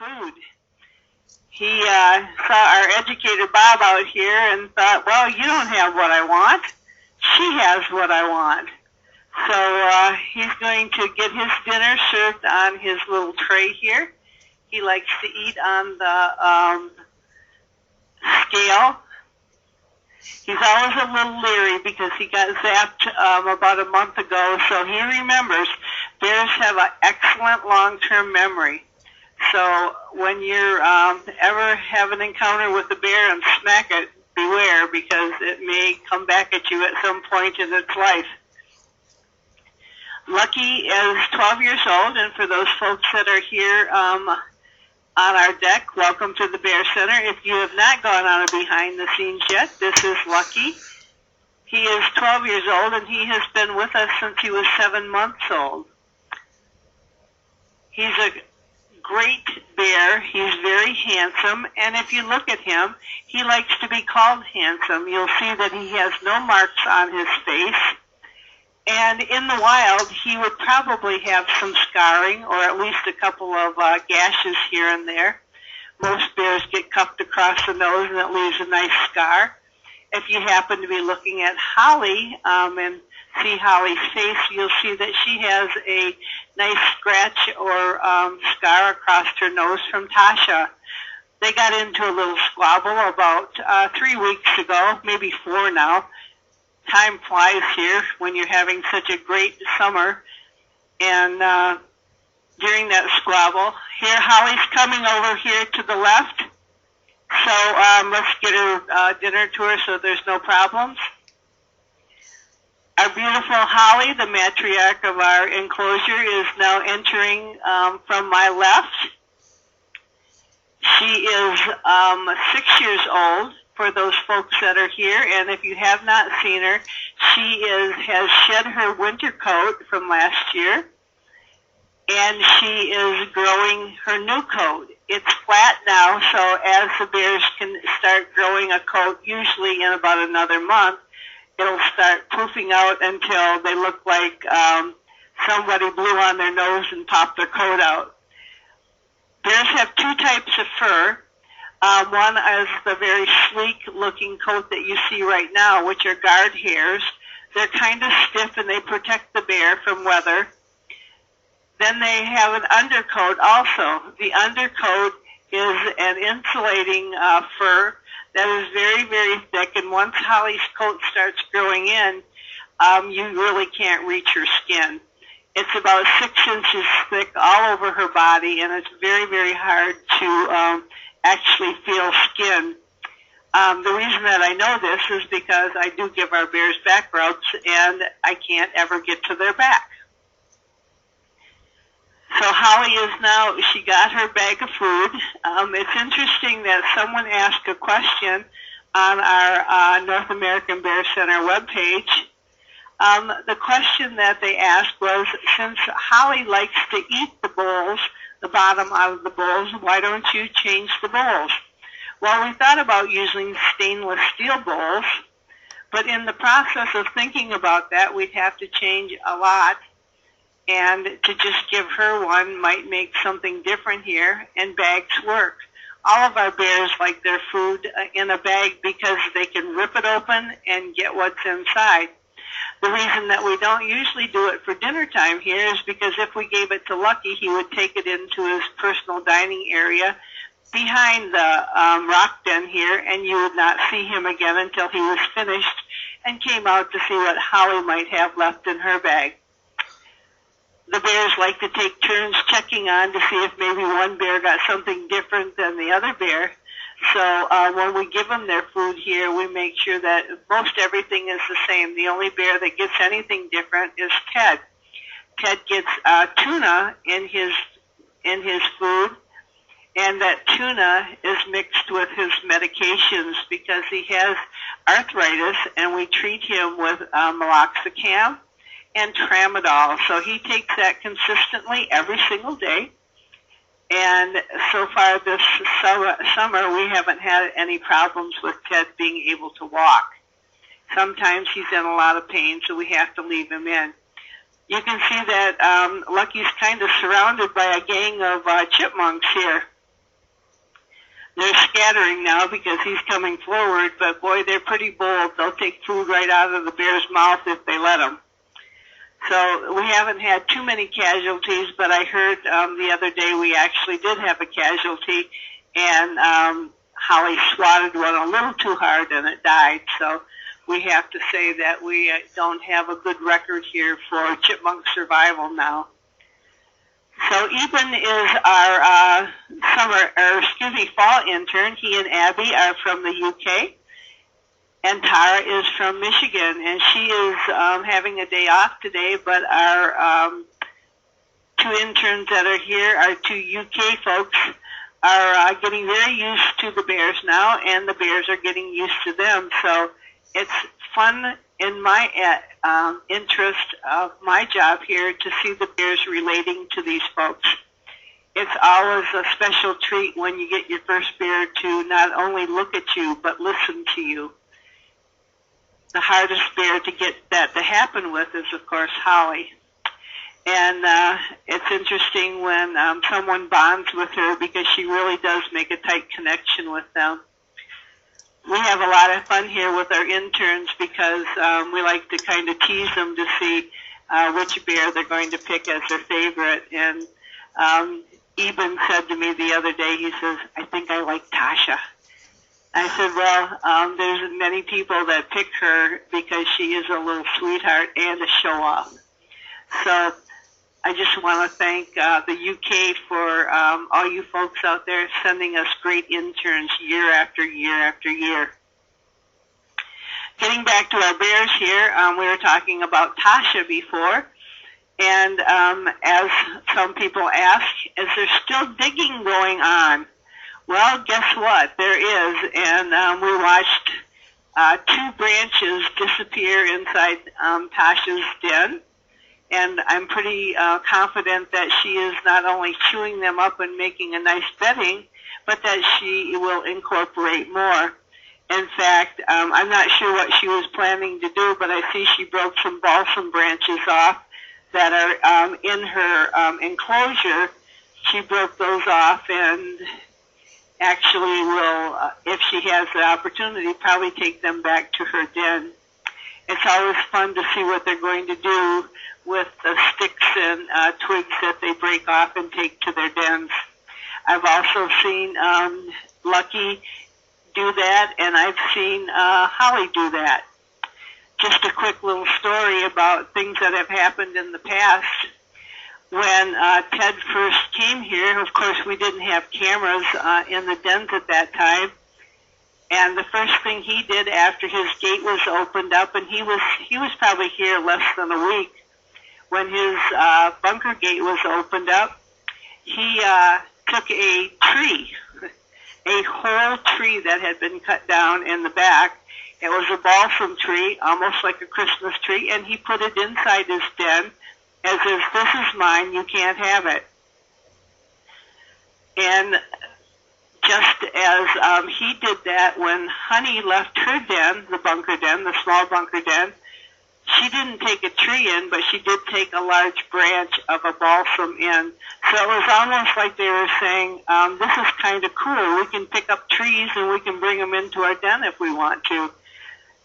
food. He saw our educator Bob out here and thought, well, you don't have what I want. She has what I want. So he's going to get his dinner served on his little tray here. He likes to eat on the scale. He's always a little leery because he got zapped about a month ago, so he remembers. Bears have an excellent long-term memory. So when you're ever have an encounter with a bear and smack it, beware, because it may come back at you at some point in its life. Lucky is 12 years old, and for those folks that are here on our deck, welcome to the Bear Center. If you have not gone on a behind the scenes yet, this is Lucky. He is 12 years old, and he has been with us since he was 7 months old. He's a great bear. He's very handsome, and if you look at him, he likes to be called handsome. You'll see that he has no marks on his face, and in the wild, he would probably have some scarring, or at least a couple of gashes here and there. Most bears get cuffed across the nose, and it leaves a nice scar. If you happen to be looking at Holly and see Holly's face, you'll see that she has a nice scratch or scar across her nose from Tasha. They got into a little squabble about 3 weeks ago, maybe 4 now. Time flies here when you're having such a great summer. And during that squabble, here Holly's coming over here to the left. So let's get her dinner to her so there's no problems. Our beautiful Holly, the matriarch of our enclosure, is now entering from my left. She is 6 years old for those folks that are here, and if you have not seen her, she has shed her winter coat from last year, and she is growing her new coat. It's flat now, so as the bears can start growing a coat, usually in about another month, it'll start poofing out until they look like somebody blew on their nose and popped their coat out. Bears have 2 types of fur. One is the very sleek-looking coat that you see right now, which are guard hairs. They're kind of stiff, and they protect the bear from weather. Then they have an undercoat also. The undercoat is an insulating fur that is very, very thick, and once Holly's coat starts growing in, you really can't reach her skin. It's about 6 inches thick all over her body, and it's very, very hard to actually feel skin. The reason that I know this is because I do give our bears back rubs, and I can't ever get to their back. So Holly is now, she got her bag of food. It's interesting that someone asked a question on our North American Bear Center webpage. The question that they asked was, since Holly likes to eat the bowls, the bottom out of the bowls, why don't you change the bowls? Well, we thought about using stainless steel bowls, but in the process of thinking about that, we'd have to change a lot. And to just give her one might make something different here, and bags work. All of our bears like their food in a bag because they can rip it open and get what's inside. The reason that we don't usually do it for dinner time here is because if we gave it to Lucky, he would take it into his personal dining area behind the rock den here, and you would not see him again until he was finished and came out to see what Holly might have left in her bag. The bears like to take turns checking on to see if maybe one bear got something different than the other bear. So when we give them their food here, we make sure that most everything is the same. The only bear that gets anything different is Ted. Ted gets tuna in his food, and that tuna is mixed with his medications because he has arthritis, and we treat him with meloxicam and tramadol. So he takes that consistently every single day. And so far this summer, we haven't had any problems with Ted being able to walk. Sometimes he's in a lot of pain, so we have to leave him in. You can see that Lucky's kind of surrounded by a gang of chipmunks here. They're scattering now because he's coming forward, but boy, they're pretty bold. They'll take food right out of the bear's mouth if they let them. So we haven't had too many casualties, but I heard the other day we actually did have a casualty, and Holly swatted one a little too hard and it died. So we have to say that we don't have a good record here for chipmunk survival now. So Eben is our fall intern. He and Abby are from the UK. And Tara is from Michigan, and she is having a day off today, but our two interns that are here, our two UK folks, are getting very used to the bears now, and the bears are getting used to them. So it's fun in my interest of my job here to see the bears relating to these folks. It's always a special treat when you get your first bear to not only look at you, but listen to you. The hardest bear to get that to happen with is, of course, Holly. And it's interesting when someone bonds with her because she really does make a tight connection with them. We have a lot of fun here with our interns because we like to kind of tease them to see which bear they're going to pick as their favorite. And Eben said to me the other day, he says, "I think I like Tasha." I said, well, there's many people that pick her because she is a little sweetheart and a show-off. So I just want to thank the UK for all you folks out there sending us great interns year after year after year. Getting back to our bears here, we were talking about Tasha before. And as some people ask, is there still digging going on? Well, guess what? There is, and we watched two branches disappear inside Tasha's den, and I'm pretty confident that she is not only chewing them up and making a nice bedding, but that she will incorporate more. In fact, I'm not sure what she was planning to do, but I see she broke some balsam branches off that are in her enclosure. She broke those off and actually will, if she has the opportunity, probably take them back to her den. It's always fun to see what they're going to do with the sticks and twigs that they break off and take to their dens. I've also seen Lucky do that, and I've seen Holly do that. Just a quick little story about things that have happened in the past. When Ted first came here, of course, we didn't have cameras in the dens at that time. And the first thing he did after his gate was opened up, and he was probably here less than a week, when his bunker gate was opened up, he took a tree, a whole tree that had been cut down in the back. It was a balsam tree, almost like a Christmas tree, and he put it inside his den as if, this is mine, you can't have it. And just as he did that, when Honey left her den, the bunker den, the small bunker den, she didn't take a tree in, but she did take a large branch of a balsam in. So it was almost like they were saying, this is kind of cool. We can pick up trees and we can bring them into our den if we want to.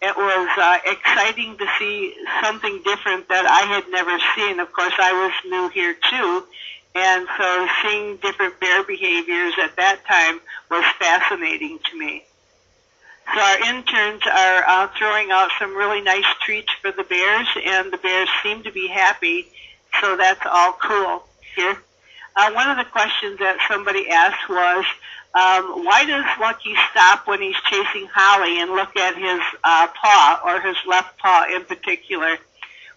It was exciting to see something different that I had never seen. Of course, I was new here too, and so seeing different bear behaviors at that time was fascinating to me. So our interns are throwing out some really nice treats for the bears, and the bears seem to be happy, so that's all cool here. One of the questions that somebody asked was, why does Lucky stop when he's chasing Holly and look at his paw, or his left paw in particular?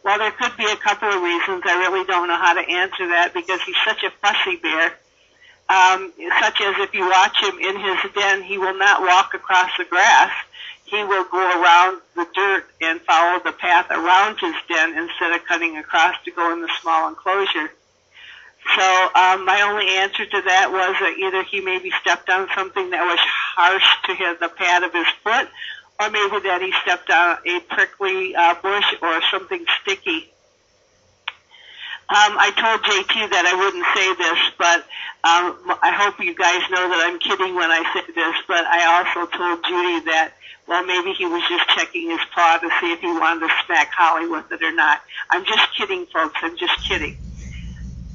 Well, there could be a couple of reasons. I really don't know how to answer that because he's such a fussy bear. Such as if you watch him in his den, he will not walk across the grass. He will go around the dirt and follow the path around his den instead of cutting across to go in the small enclosure. So my only answer to that was that either he maybe stepped on something that was harsh to the pad of his foot, or maybe that he stepped on a prickly bush or something sticky. I told JT that I wouldn't say this, but I hope you guys know that I'm kidding when I say this, but I also told Judy that, well, maybe he was just checking his paw to see if he wanted to smack Holly with it or not. I'm just kidding, folks. I'm just kidding.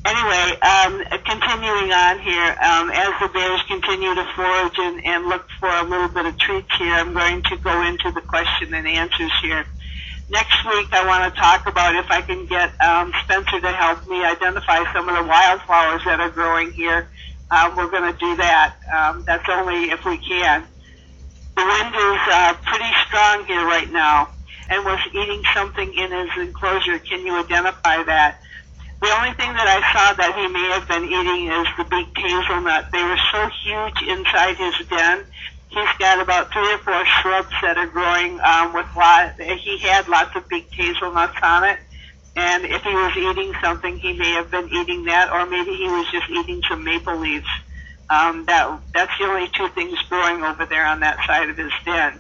Anyway, continuing on here, as the bears continue to forage and look for a little bit of treats here, I'm going to go into the question and answers here. Next week, I want to talk about if I can get Spencer to help me identify some of the wildflowers that are growing here. We're going to do that. That's only if we can. The wind is pretty strong here right now and was eating something in his enclosure. Can you identify that? The only thing that I saw that he may have been eating is the beaked hazelnut. They were so huge inside his den. He's got about 3 or 4 shrubs that are growing he had lots of beaked hazelnuts on it. And if he was eating something, he may have been eating that, or maybe he was just eating some maple leaves. That's the only 2 things growing over there on that side of his den.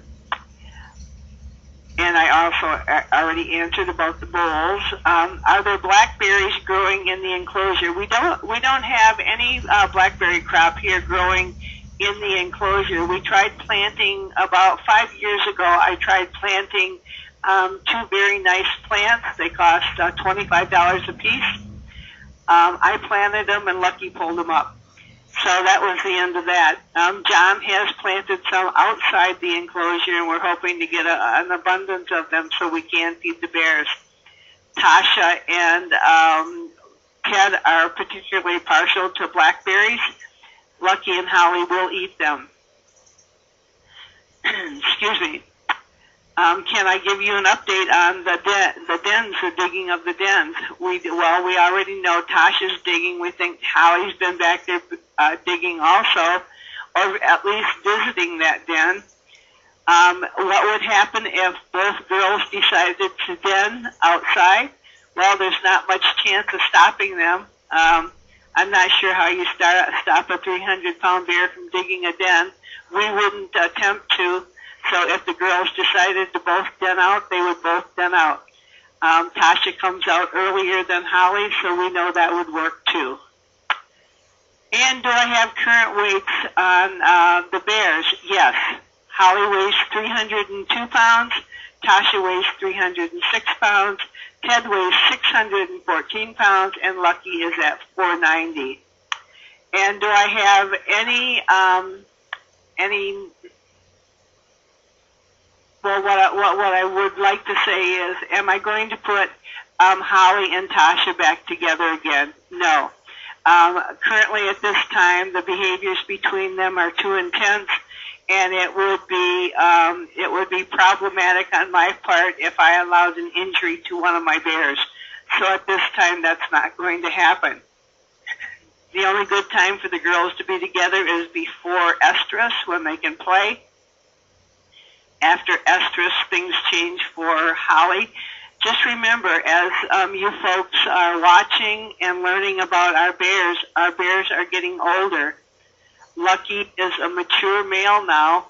And I also already answered about the bowls. Are there blackberries growing in the enclosure? We don't have any blackberry crop here growing in the enclosure. We tried planting about 5 years ago. I tried planting 2 very nice plants. They cost $25 a piece. I planted them and Lucky pulled them up. So that was the end of that. John has planted some outside the enclosure, and we're hoping to get an abundance of them so we can feed the bears. Tasha and Ted are particularly partial to blackberries. Lucky and Holly will eat them. Excuse me. Can I give you an update on the dens, the digging of the dens? We already know Tasha's digging. We think Holly's been back there digging also, or at least visiting that den. What would happen if both girls decided to den outside? Well, there's not much chance of stopping them. I'm not sure how you stop a 300-pound bear from digging a den. We wouldn't attempt to. So if the girls decided to both den out, they would both den out. Tasha comes out earlier than Holly, so we know that would work too. And do I have current weights on the bears? Yes. Holly weighs 302 pounds. Tasha weighs 306 pounds. Ted weighs 614 pounds, and Lucky is at 490. And do I have any well, what I would like to say is, am I going to put Holly and Tasha back together again? No. Currently at this time, the behaviors between them are too intense, and it would be problematic on my part if I allowed an injury to one of my bears. So at this time, that's not going to happen. The only good time for the girls to be together is before estrus, when they can play. After estrus, things change for Holly. Just remember, as you folks are watching and learning about our bears are getting older. Lucky is a mature male now,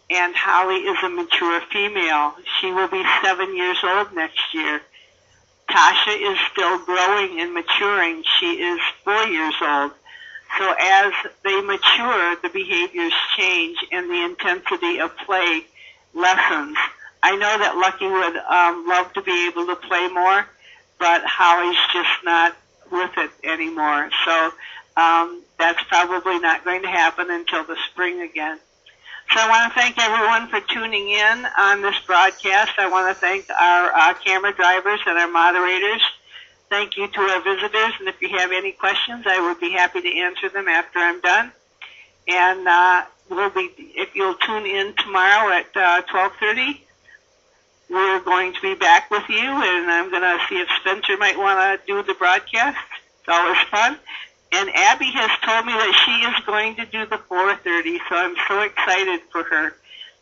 and Holly is a mature female. She will be 7 years old next year. Tasha is still growing and maturing. She is 4 years old. So as they mature, the behaviors change and the intensity of play lessons. I know that Lucky would love to be able to play more, but Holly's just not with it anymore. So that's probably not going to happen until the spring again. So I want to thank everyone for tuning in on this broadcast. I want to thank our camera drivers and our moderators. Thank you to our visitors, and if you have any questions, I would be happy to answer them after I'm done. And if you'll tune in tomorrow at 12:30, we're going to be back with you, and I'm going to see if Spencer might want to do the broadcast. It's always fun. And Abby has told me that she is going to do the 4:30, so I'm so excited for her.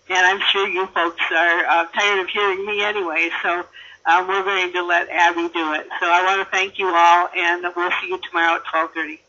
And I'm sure you folks are tired of hearing me anyway, so we're going to let Abby do it. So I want to thank you all, and we'll see you tomorrow at 12:30.